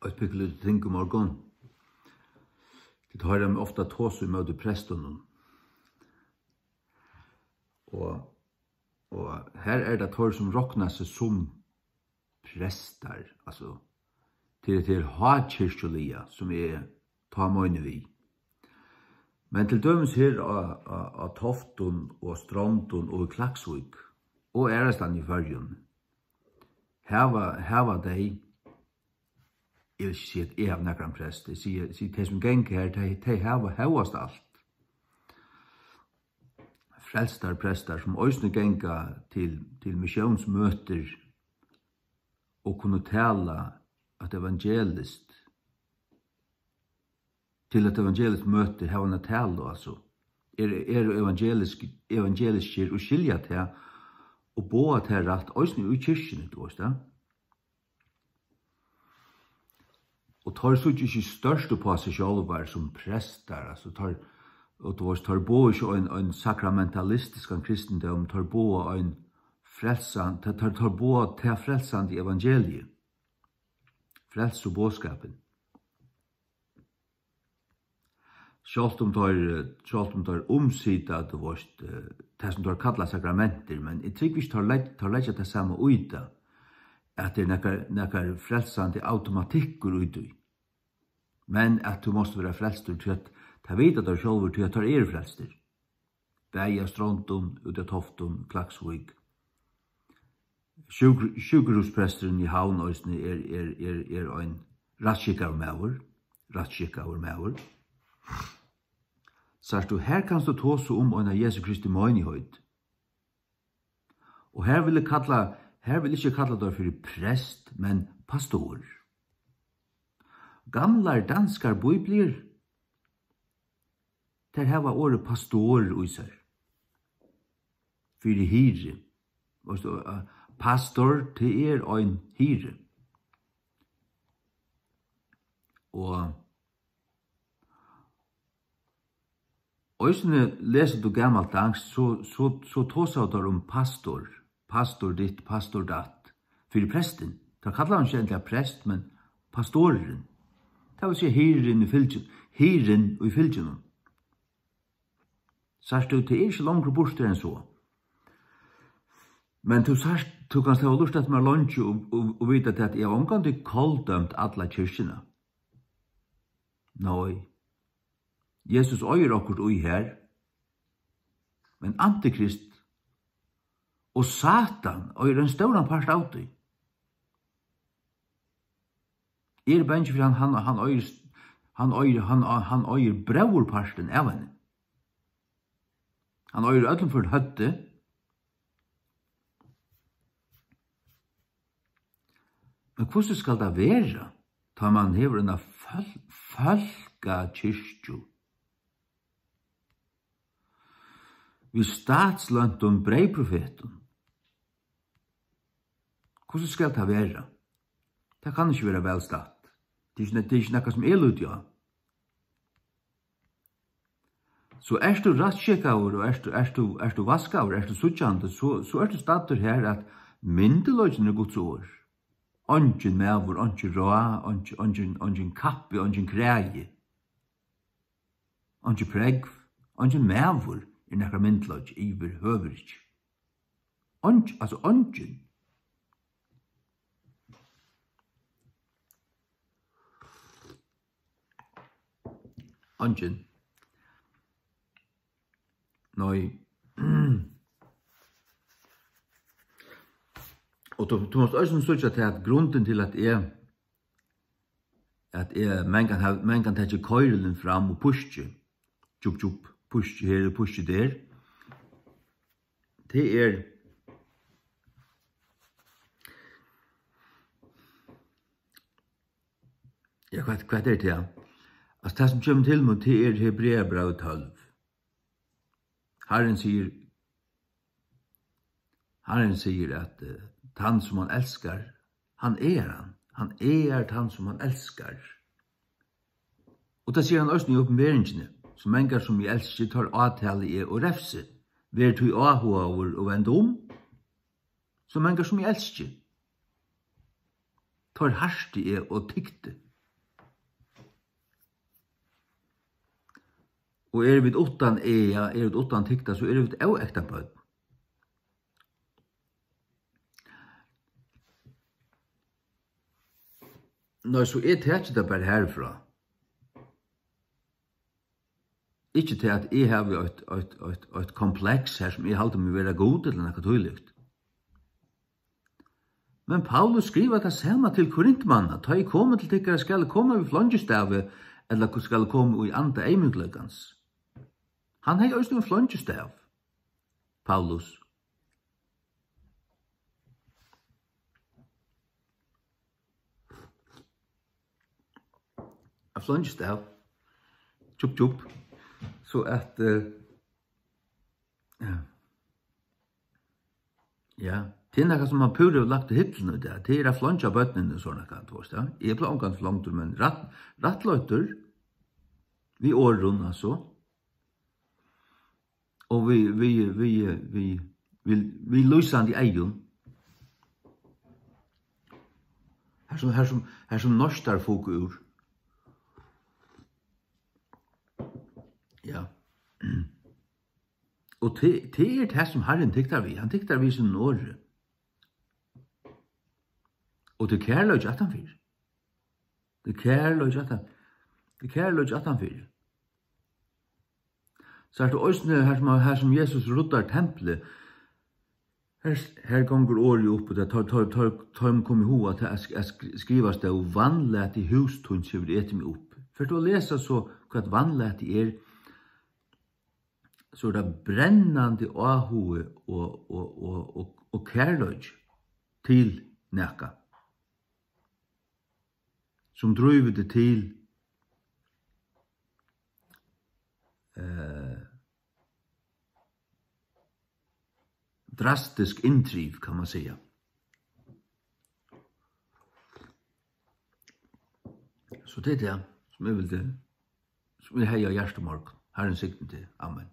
et pikkelig ting om morgen. Det har de ofte tås i møte presten. Og her det tår som råkner seg som prester, altså til hatkirkelige, som ta møyne vi. Men til dømes her av Tofton og Strandon og Klaksvik, og Æresland i Førjun, her var de, jeg vil ikke si at jeg har nekran prest, jeg sier de som genker her, de har høyest alt. Frelstar prester som også genka til misjonsmøter og kunne tala at evangelist til et evangelisk møte har han tala altså evangelisker og skilja til og boa til rett også i kyrkjen du vet det. Og tar så ikke største på seg selv som prester altså tar bo ikke en sakramentalistisk kristendom, tar bo en frelsand, tar bo til frelsand i evangeliet. Frels og bådskapen. Sjalt om tar omsida, det som tar kalla sakramenter, men jeg tror ikke tar legget det samme ut at det nekkar frelsand i automatikker ut men at du måste være frelster til at ta vet at du selv til at du frelster. Beia, Strandon, ut av Tofton, Klaksvik. Sjukhuspresteren i havn en rattskikkar mæver. Sars du, her kan du tåse om en av Jesu Kristi møynighet. Og her vil ikke kalla det for prest, men pastor. Gamlar danskar bibler, der hava året pastor i seg. For hyre. Pastor til en hyre. Og Øysene leser du gammalt angst, så tåsa du om pastor. Pastor ditt, pastor datt. For presten, da kallar han ikke egentlig prest, men pastoren. Det vil si hyren i fylgjen. Sars du, det ikke langt borster enn så. Men du kan ha lyst til meg lunch og vite at jeg omgang til kolddømt alle kyrkjene. Nei. Jesus øyer okkur ui her, men Antikrist og Satan øyer en større part av det. Bensje for han øyer brauerparten av henne. Han øyer ødelen for høtte. Men hvordan skal det være, da man hever en folka kyrkju? Vi statslønt om breiprofeten. Hvordan skal det være? Det kan ikke være velstatt. Det er ikke noe som lut, ja. Så du rattskjekkaver, og du vaskaver, du suttjande, så du stater her at myndeløgjen Guds år. Ongen mævur, ongen råa, ongen kappi, ongen kreie. Ongen pregv, ongen mævur nekra myndeløgj iver høverik. Ongen. Ongen. Nei. Og du måst også søke til at grunden til at man kan tage køylen fram og pushe. Tjup, pushe her og pushe der. Det ja, hva det til? Altså, det som kommer til meg til Hebreabrevet 12. Herren sier at han som han elskar, han er han som han elskar. Og det sier han også i åpenberingene, som engar som jeg elsker tar avtale og refse, ved til avhåver og vende som engar som jeg elsker tar harste og tykte Og vi utan vi utan tikta, så vi av ekta bønn. Nei, så jeg tar ikke det bare herfra. Ikke til at jeg har et kompleks her som jeg halte meg være god eller noe tydelig. Men Paulus skriver det samme til korintmannen. Ta I komme til tikkere skal komme ved flangestave, eller skal komme i andre eimundløkans. Han har også en flangestav, Paulus. En flangestav. Tjup. Så at, ja, det noe som man pura lagt til hittelen ut det a flanja bøtnene sånne kan, ja. Jeg ble omgang flangtur, men rattløyter, vi åren, altså. Og vi løsande I egen. Her som norstar folk ur. Ja. Og det det som Herren tiktar vi. Han tiktar vi som åre. Og det kærløy at han fyr. Det kærløy at han fyr. Så det også her som Jesus ruddar tempelet, her gonger året opp, og det tar kom I ho at det skrivas det, og vannlet I hustun som vi etter meg opp. For å lese så hva vannlet så det brennande ahoe og kærløy til nekka, som driver det til drastisk intriv, kan man säga. Så det som jeg vil det, som jeg heier hjertemorgen. Herren sikten til. Amen.